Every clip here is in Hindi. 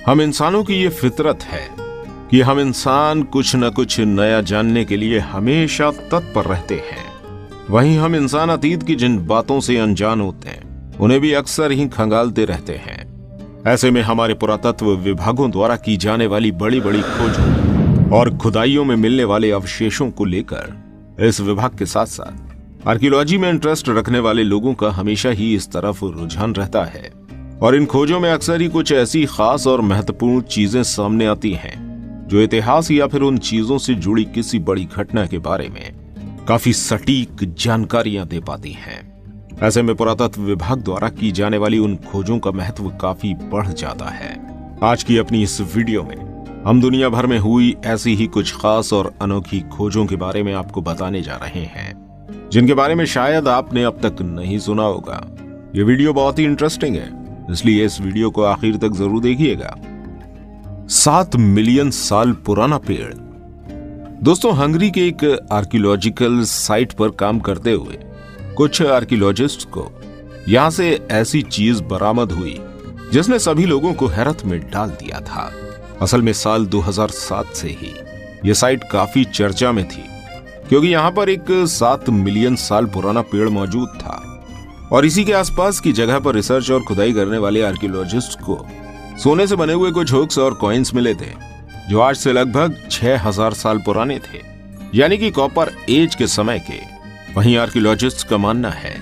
हम इंसानों की ये फितरत है कि हम इंसान कुछ न कुछ नया जानने के लिए हमेशा तत्पर रहते हैं। वहीं हम इंसान अतीत की जिन बातों से अनजान होते हैं उन्हें भी अक्सर ही खंगालते रहते हैं। ऐसे में हमारे पुरातत्व विभागों द्वारा की जाने वाली बड़ी बड़ी खोजों और खुदाइयों में मिलने वाले अवशेषों को लेकर इस विभाग के साथ साथ आर्कियोलॉजी में इंटरेस्ट रखने वाले लोगों का हमेशा ही इस तरफ रुझान रहता है। और इन खोजों में अक्सर ही कुछ ऐसी खास और महत्वपूर्ण चीजें सामने आती हैं जो इतिहास या फिर उन चीजों से जुड़ी किसी बड़ी घटना के बारे में काफी सटीक जानकारियां दे पाती हैं। ऐसे में पुरातत्व विभाग द्वारा की जाने वाली उन खोजों का महत्व काफी बढ़ जाता है। आज की अपनी इस वीडियो में हम दुनिया भर में हुई ऐसी ही कुछ खास और अनोखी खोजों के बारे में आपको बताने जा रहे हैं, जिनके बारे में शायद आपने अब तक नहीं सुना होगा। ये वीडियो बहुत ही इंटरेस्टिंग है, इसलिए इस वीडियो को आखिर तक जरूर देखिएगा। 7 मिलियन साल पुराना पेड़। दोस्तों, हंगरी के एक आर्कियोलॉजिकल साइट पर काम करते हुए कुछ आर्कियोलॉजिस्ट को यहां से ऐसी चीज बरामद हुई जिसने सभी लोगों को हैरत में डाल दिया था। असल में साल 2007 से ही यह साइट काफी चर्चा में थी, क्योंकि यहां पर एक 7 मिलियन साल पुराना पेड़ मौजूद था और इसी के आसपास की जगह पर रिसर्च और खुदाई करने वाले आर्कियोलॉजिस्ट को सोने से बने हुए कुछ हुक्स और कॉइन्स मिले थे जो आज से लगभग 6000 साल पुराने थे, यानी कि कॉपर एज के समय के। वहीं आर्कियोलॉजिस्ट का मानना है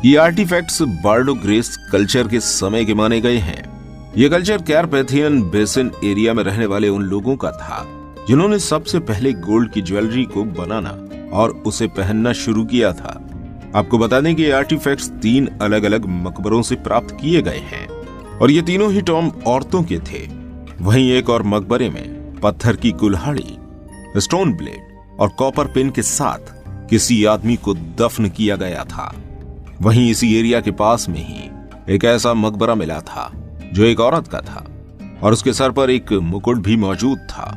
ये आर्टिफैक्ट्स बार्डो ग्रेस कल्चर के समय के माने गए हैं। ये कल्चर कैरपेथियन बेसिन एरिया में रहने वाले उन लोगों का था जिन्होंने सबसे पहले गोल्ड की ज्वेलरी को बनाना और उसे पहनना शुरू किया था। आपको बता दें कि ये आर्टिफैक्ट्स 3 अलग अलग मकबरों से प्राप्त किए गए हैं और ये तीनों ही टॉम औरतों के थे। वहीं एक और मकबरे में पत्थर की कुल्हाड़ी, स्टोन ब्लेड और कॉपर पिन के साथ किसी आदमी को दफन किया गया था। वहीं इसी एरिया के पास में ही एक ऐसा मकबरा मिला था जो एक औरत का था और उसके सर पर एक मुकुट भी मौजूद था,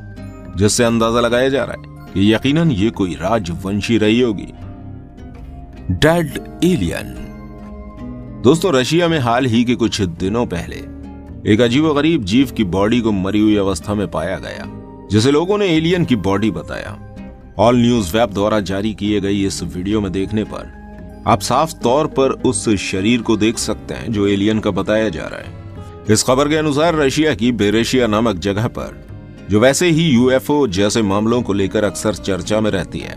जिससे अंदाजा लगाया जा रहा है कि यकीनन ये कोई राजवंशी रही होगी। Dead alien. दोस्तों, रशिया में हाल ही के कुछ दिनों पहले एक अजीबोगरीब जीव की बॉडी को मरी हुई अवस्था में पाया गया, जिसे लोगों ने एलियन की बॉडी बताया। ऑल न्यूज वेब द्वारा जारी किए गई इस वीडियो में देखने पर आप साफ तौर पर उस शरीर को देख सकते हैं जो एलियन का बताया जा रहा है। इस खबर के अनुसार रशिया की बेरेशिया नामक जगह पर, जो वैसे ही यूएफओ जैसे मामलों को लेकर अक्सर चर्चा में रहती है,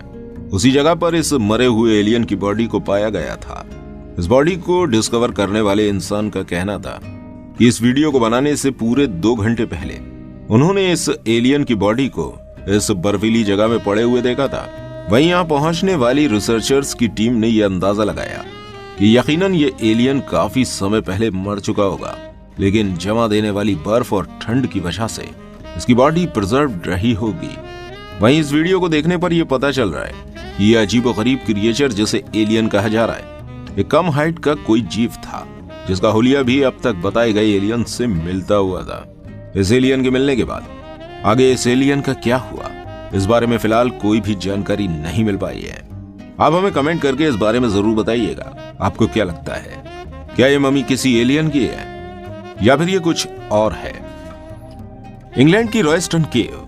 उसी जगह पर इस मरे हुए एलियन की बॉडी को पाया गया था। इस बॉडी को डिस्कवर करने वाले इंसान का कहना था कि इस वीडियो को बनाने से पूरे 2 घंटे पहले उन्होंने इस एलियन की बॉडी को इस बर्फीली जगह में पड़े हुए देखा था। वहीं यहां पहुंचने वाली रिसर्चर्स की टीम ने यह अंदाजा लगाया कि यकीनन ये एलियन काफी समय पहले मर चुका होगा, लेकिन जमा देने वाली बर्फ और ठंड की वजह से इसकी बॉडी प्रिजर्व्ड रही होगी। वहीं इस वीडियो को देखने पर यह पता चल रहा है कि यह अजीबोगरीब क्रिएचर जिसे एलियन कहा जा रहा है, एक कम हाइट का कोई जीव था जिसका हुलिया भी अब तक बताए गए एलियन से मिलता हुआ था। इस एलियन के मिलने के बाद आगे इस एलियन का क्या हुआ, इस बारे में फिलहाल कोई भी जानकारी नहीं मिल पाई है। आप हमें कमेंट करके इस बारे में जरूर बताइएगा, आपको क्या लगता है? क्या ये मम्मी किसी एलियन की है या फिर ये कुछ और है? इंग्लैंड की रॉयस्टन केव।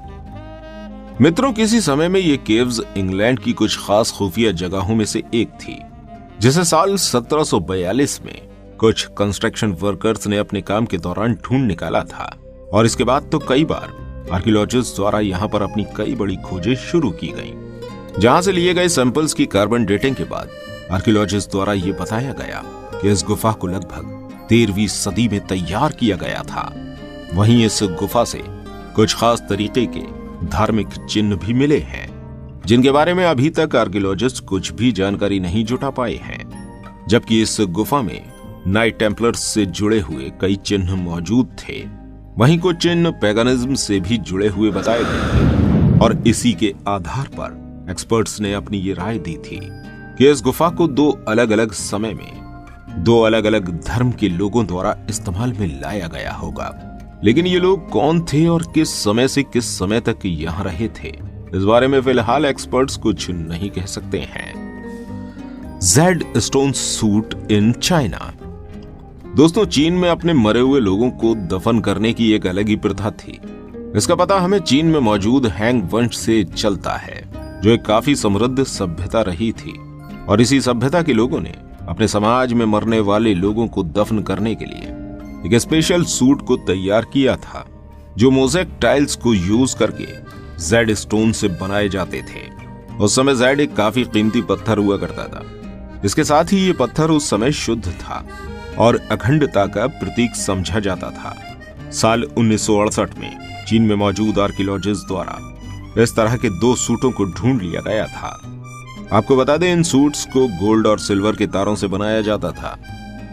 मित्रों, किसी समय में ये केव्स इंग्लैंड की कुछ खास खुफिया जगहों में से एक थी, जिसे साल 1742 में कुछ कंस्ट्रक्शन वर्कर्स ने अपने काम के दौरान ढूंढ निकाला था और इसके बाद तो कई बार आर्कियोलॉजिस्ट द्वारा यहाँ पर अपनी कई बड़ी खोजें शुरू की गईं। जहां से लिए गए सैंपल्स की कार्बन डेटिंग के बाद आर्कियोलॉजिस्ट द्वारा यह बताया गया कि इस गुफा को लगभग 13वीं सदी में तैयार किया गया था। वहीं इस गुफा से कुछ खास तरीके के धार्मिक चिन्ह भी मिले हैं, जिनके बारे में अभी तक आर्कियोलॉजिस्ट कुछ भी जानकारी नहीं जुटा पाए हैं। जबकि इस गुफा में नाइट टेम्पलर्स से जुड़े हुए कई चिन्ह मौजूद थे, वहीं कुछ चिन्ह पैगनिज्म से भी जुड़े हुए बताए गए थे और इसी के आधार पर एक्सपर्ट्स ने अपनी ये राय दी थी कि इस गुफा को 2 अलग अलग समय में 2 अलग अलग धर्म के लोगों द्वारा इस्तेमाल में लाया गया होगा। लेकिन ये लोग कौन थे और किस समय से किस समय तक यहाँ रहे थे, इस बारे में फिलहाल एक्सपर्ट्स कुछ नहीं कह सकते हैं। Z stone suit in China. दोस्तों, चीन में अपने मरे हुए लोगों को दफन करने की एक अलग ही प्रथा थी। इसका पता हमें चीन में मौजूद हैंग वंश से चलता है, जो एक काफी समृद्ध सभ्यता रही थी। और इसी सभ्यता के लोगों ने अपने समाज में मरने वाले लोगों को दफन करने के लिए एक स्पेशल सूट को तैयार किया था, जो मोज़ेक टाइल्स को यूज करके जेड स्टोन से बनाए जाते थे। उस समय जेड एक काफी कीमती पत्थर हुआ करता था। इसके साथ ही ये पत्थर उस समय शुद्ध था और अखंडता का प्रतीक समझा जाता था। साल 1968 में चीन में मौजूद आर्कियोलॉजिस्ट द्वारा इस तरह के 2 सूटों को ढूंढ लिया गया था। आपको बता दें, इन सूट्स को गोल्ड और सिल्वर के तारों से बनाया जाता था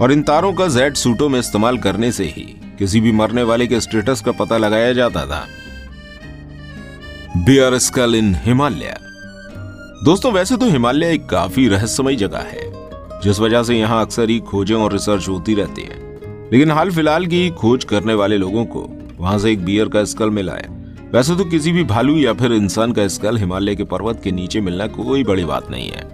और इन तारों का जेड सूटों में इस्तेमाल करने से ही किसी भी मरने वाले के स्टेटस का पता लगाया जाता था। बियर स्कल इन हिमालय। दोस्तों, वैसे तो हिमालय एक काफी रहस्यमयी जगह है, जिस वजह से यहाँ अक्सर ही खोजें और रिसर्च होती रहती है। लेकिन हाल फिलहाल की खोज करने वाले लोगों को वहां से एक बियर का स्कल मिला है। वैसे तो किसी भी भालू या फिर इंसान का स्कल हिमालय के पर्वत के नीचे मिलना कोई बड़ी बात नहीं है,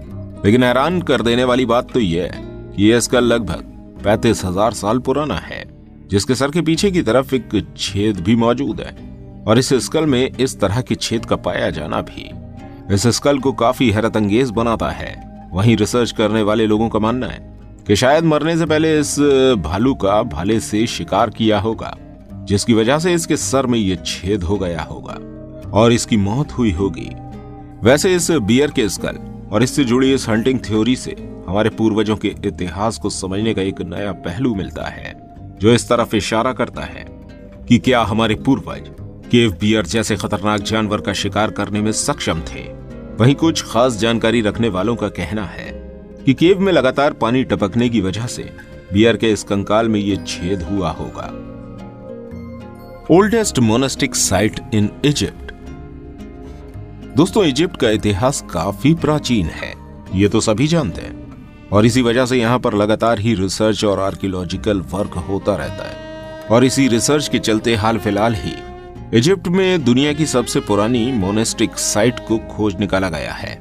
लेकिन हैरान कर देने वाली बात तो यह है कि यह स्कल लगभग 35,000 साल पुराना है, जिसके सर के पीछे की तरफ एक छेद भी मौजूद है। और इस स्कल में इस तरह के छेद का पाया जाना भी इस स्कल को काफी हैरत अंगेज बनाता है। वहीं रिसर्च करने वाले लोगों का मानना है कि शायद मरने से पहले इस भालू का भाले से शिकार किया होगा, जिसकी वजह से इसके सर में यह छेद हो गया होगा और इसकी मौत हुई होगी। वैसे इस बियर के स्कल और इससे जुड़ी इस हंटिंग थ्योरी से हमारे पूर्वजों के इतिहास को समझने का एक नया पहलू मिलता है, जो इस तरफ इशारा करता है कि क्या हमारे पूर्वज केव बियर जैसे खतरनाक जानवर का शिकार करने में सक्षम थे। वहीं कुछ खास जानकारी रखने वालों का कहना है कि केव में लगातार पानी टपकने की वजह से बियर के इस कंकाल में यह छेद हुआ होगा। Oldest monastic site in Egypt. दोस्तों, इजिप्ट का इतिहास काफी प्राचीन है, ये तो सभी जानते हैं, और इसी वजह से यहाँ पर लगातार ही रिसर्च और आर्कियोलॉजिकल वर्क होता रहता है। और इसी रिसर्च के चलते हाल फिलहाल ही इजिप्ट में दुनिया की सबसे पुरानी मोनेस्टिक साइट को खोज निकाला गया है।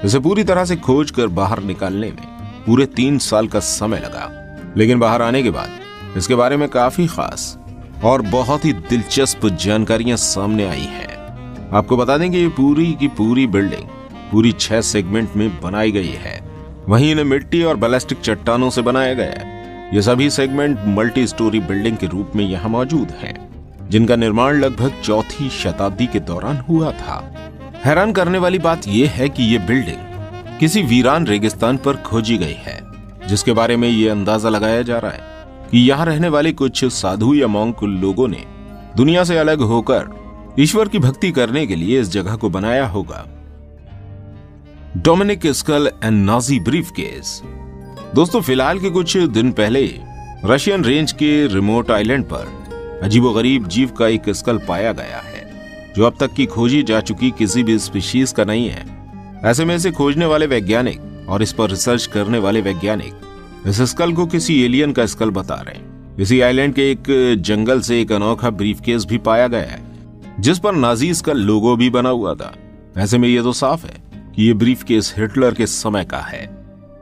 इसे पूरी तरह से खोज कर बाहर निकालने में पूरे 3 साल का समय लगा, लेकिन बाहर आने के बाद इसके बारे में काफी खास और बहुत ही दिलचस्प जानकारियां सामने आई हैं। आपको बता दें कि ये पूरी की पूरी बिल्डिंग पूरी 6 सेगमेंट में बनाई गई है। वहीं इन्हें मिट्टी और बैलिस्टिक चट्टानों से बनाया गया है। ये सभी सेगमेंट मल्टी स्टोरी बिल्डिंग के रूप में यहाँ मौजूद हैं, जिनका निर्माण लगभग 4वीं शताब्दी के दौरान हुआ था। हैरान करने वाली बात यह है कि यह बिल्डिंग किसी वीरान रेगिस्तान पर खोजी गई है, जिसके बारे में यह अंदाजा लगाया जा रहा है कि यहाँ रहने वाले कुछ साधु या मॉन्क लोगों ने दुनिया से अलग होकर ईश्वर की भक्ति करने के लिए इस जगह को बनाया होगा। Dominic skull and Nazi briefcase. दोस्तों, फिलहाल के कुछ दिन पहले रशियन रेंज के रिमोट आइलैंड पर अजीबोगरीब जीव का एक स्कल पाया गया है, जो अब तक की खोजी जा चुकी किसी भी स्पीशीज का नहीं है। ऐसे में इसे खोजने वाले वैज्ञानिक और इस पर रिसर्च करने वाले वैज्ञानिक इस स्कल को किसी एलियन का स्कल बता रहे हैं। इसी आइलैंड के एक जंगल से एक अनोखा ब्रीफकेस भी पाया गया है, जिस पर नाजीज का लोगो भी बना हुआ था। ऐसे में यह तो साफ है कि यह ब्रीफकेस हिटलर के समय का है।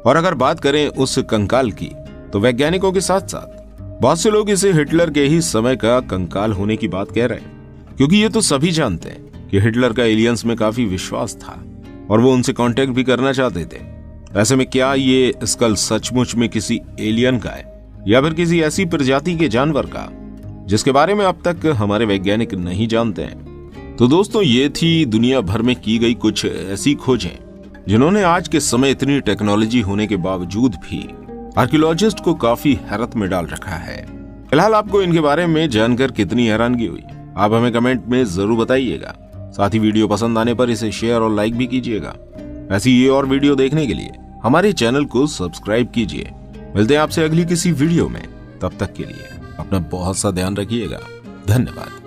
और अगर बात करें उस कंकाल की, तो वैज्ञानिकों के साथ साथ बहुत से लोग इसे हिटलर के ही समय का कंकाल होने की बात कह रहे हैं, क्योंकि ये तो सभी जानते हैं कि हिटलर का एलियंस में काफी विश्वास था और वो उनसे कांटेक्ट भी करना चाहते थे। ऐसे में क्या ये स्कल सचमुच में किसी एलियन का है या फिर किसी ऐसी प्रजाति के जानवर का, जिसके बारे में अब तक हमारे वैज्ञानिक नहीं जानते हैं? तो दोस्तों, ये थी दुनिया भर में की गई कुछ ऐसी खोजें जिन्होंने आज के समय इतनी टेक्नोलॉजी होने के बावजूद भी आर्कियोलॉजिस्ट को काफी हैरत में डाल रखा है। फिलहाल आपको इनके बारे में जानकर कितनी हैरानगी हुई, आप हमें कमेंट में जरूर बताइएगा। साथ ही वीडियो पसंद आने पर इसे शेयर और लाइक भी कीजिएगा। ऐसी ये और वीडियो देखने के लिए हमारे चैनल को सब्सक्राइब कीजिए। मिलते हैं आपसे अगली किसी वीडियो में, तब तक के लिए अपना बहुत सा ध्यान रखिएगा। धन्यवाद।